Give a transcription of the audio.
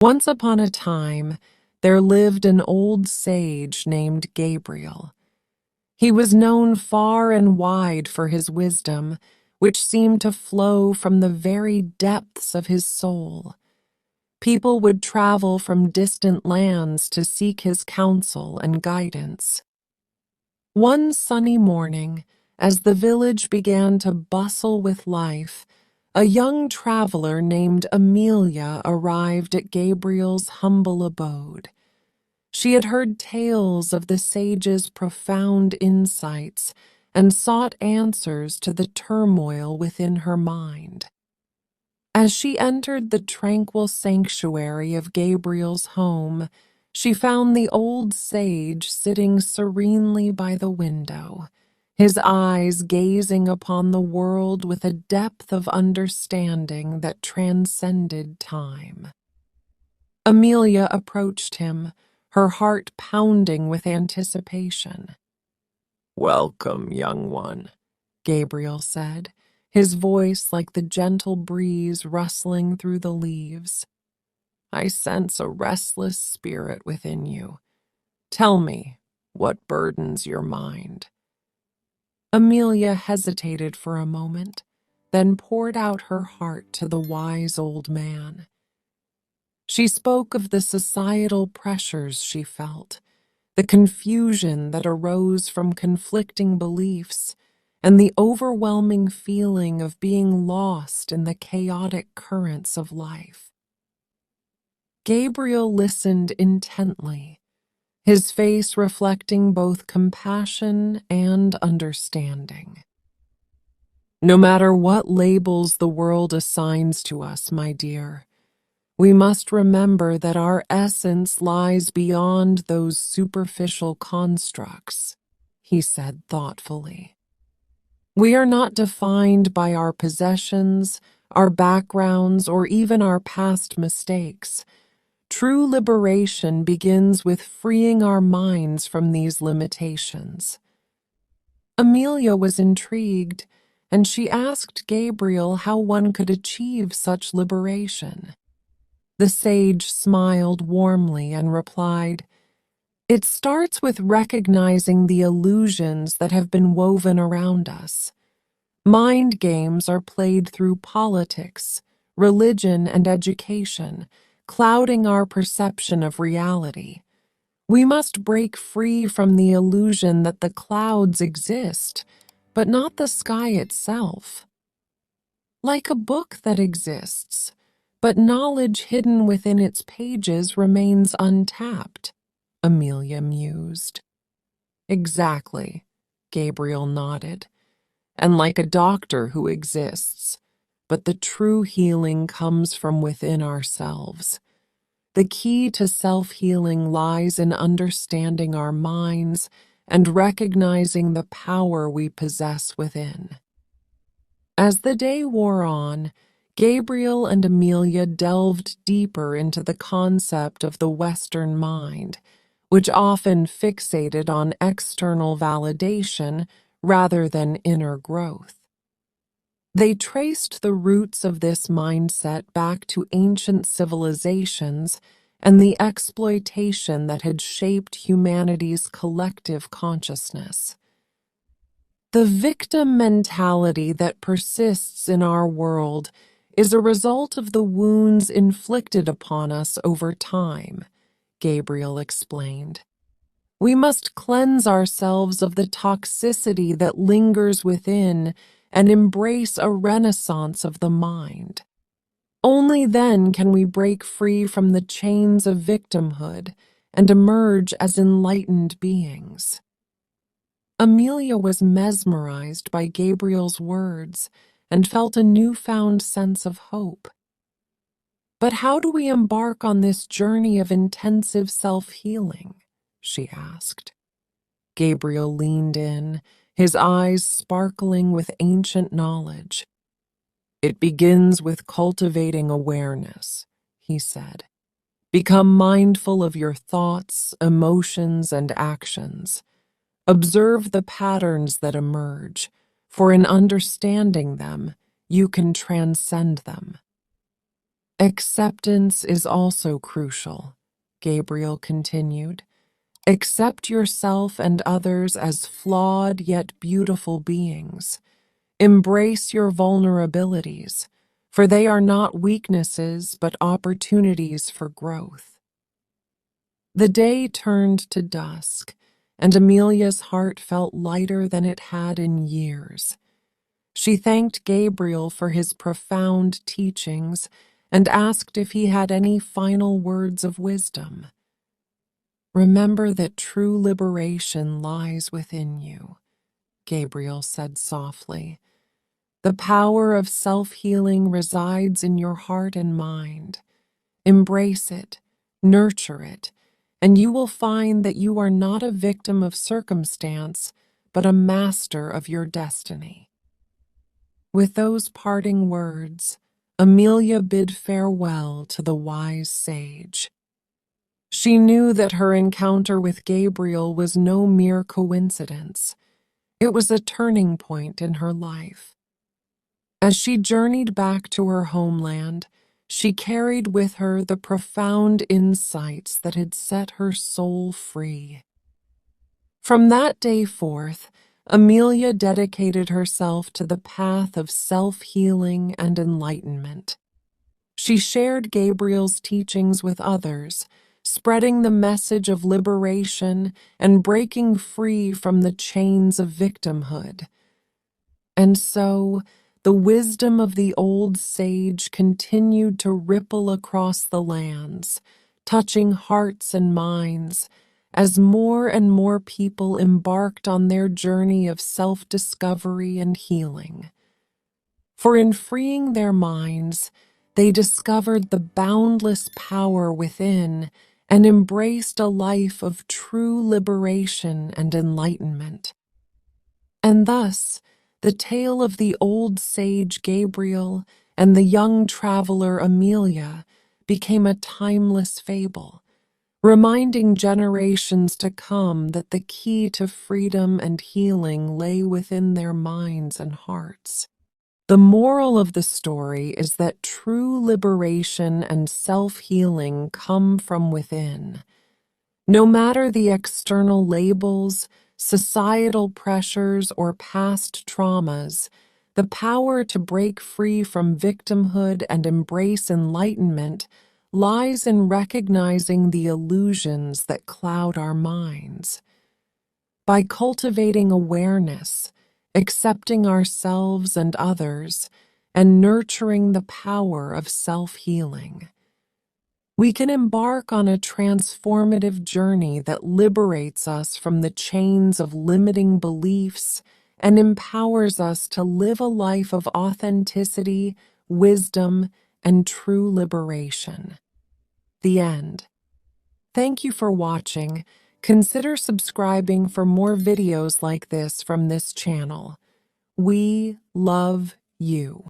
Once upon a time, there lived an old sage named Gavriel. He was known far and wide for his wisdom, which seemed to flow from the very depths of his soul. People would travel from distant lands to seek his counsel and guidance. One sunny morning, as the village began to bustle with life, a young traveler named Amelia arrived at Gavriel's humble abode. She had heard tales of the sage's profound insights and sought answers to the turmoil within her mind. As she entered the tranquil sanctuary of Gavriel's home, she found the old sage sitting serenely by the window, his eyes gazing upon the world with a depth of understanding that transcended time. Amelia approached him, her heart pounding with anticipation. "Welcome, young one," Gavriel said, his voice like the gentle breeze rustling through the leaves. "I sense a restless spirit within you. Tell me, what burdens your mind?" Amelia hesitated for a moment, then poured out her heart to the wise old man. She spoke of the societal pressures she felt, the confusion that arose from conflicting beliefs, and the overwhelming feeling of being lost in the chaotic currents of life. Gavriel listened intently, his face reflecting both compassion and understanding. "No matter what labels the world assigns to us, my dear, we must remember that our essence lies beyond those superficial constructs," he said thoughtfully. "We are not defined by our possessions, our backgrounds, or even our past mistakes. True liberation begins with freeing our minds from these limitations." Amelia was intrigued, and she asked Gavriel how one could achieve such liberation. The sage smiled warmly and replied, "It starts with recognizing the illusions that have been woven around us. Mind games are played through politics, religion, and education, clouding our perception of reality. We must break free from the illusion that the clouds exist, but not the sky itself. Like a book that exists, but knowledge hidden within its pages remains untapped," Amelia mused. "Exactly," Gavriel nodded. "And like a doctor who exists, but the true healing comes from within ourselves. The key to self-healing lies in understanding our minds and recognizing the power we possess within." As the day wore on, Gavriel and Amelia delved deeper into the concept of the Western mind, which often fixated on external validation rather than inner growth. They traced the roots of this mindset back to ancient civilizations and the exploitation that had shaped humanity's collective consciousness. The victim mentality that persists in our world is a result of the wounds inflicted upon us over time, Gavriel explained. We must cleanse ourselves of the toxicity that lingers within and embrace a renaissance of the mind. Only then can we break free from the chains of victimhood and emerge as enlightened beings. Amelia was mesmerized by Gavriel's words and felt a newfound sense of hope. "But how do we embark on this journey of intensive self-healing?" she asked. Gavriel leaned in, his eyes sparkling with ancient knowledge. "It begins with cultivating awareness," he said. "Become mindful of your thoughts, emotions, and actions. Observe the patterns that emerge, for in understanding them, you can transcend them." Acceptance is also crucial, Gavriel continued. Accept yourself and others as flawed yet beautiful beings. Embrace your vulnerabilities, for they are not weaknesses but opportunities for growth. The day turned to dusk, and Amelia's heart felt lighter than it had in years. She thanked Gavriel for his profound teachings and asked if he had any final words of wisdom. Remember that true liberation lies within you, Gavriel said softly. The power of self-healing resides in your heart and mind. Embrace it, nurture it, and you will find that you are not a victim of circumstance, but a master of your destiny. With those parting words, Amelia bid farewell to the wise sage. She knew that her encounter with Gavriel was no mere coincidence. It was a turning point in her life. As she journeyed back to her homeland, she carried with her the profound insights that had set her soul free. From that day forth, Amelia dedicated herself to the path of self-healing and enlightenment. She shared Gavriel's teachings with others, spreading the message of liberation and breaking free from the chains of victimhood. And so, the wisdom of the old sage continued to ripple across the lands, touching hearts and minds, as more and more people embarked on their journey of self-discovery and healing. For in freeing their minds, they discovered the boundless power within and embraced a life of true liberation and enlightenment. And thus, the tale of the old sage Gavriel and the young traveler Amelia became a timeless fable, reminding generations to come that the key to freedom and healing lay within their minds and hearts. The moral of the story is that true liberation and self-healing come from within. No matter the external labels, societal pressures, or past traumas, the power to break free from victimhood and embrace enlightenment lies in recognizing the illusions that cloud our minds. By cultivating awareness, accepting ourselves and others, and nurturing the power of self-healing, we can embark on a transformative journey that liberates us from the chains of limiting beliefs and empowers us to live a life of authenticity, wisdom, and true liberation. The end. Thank you for watching. Consider subscribing for more videos like this from this channel. We love you.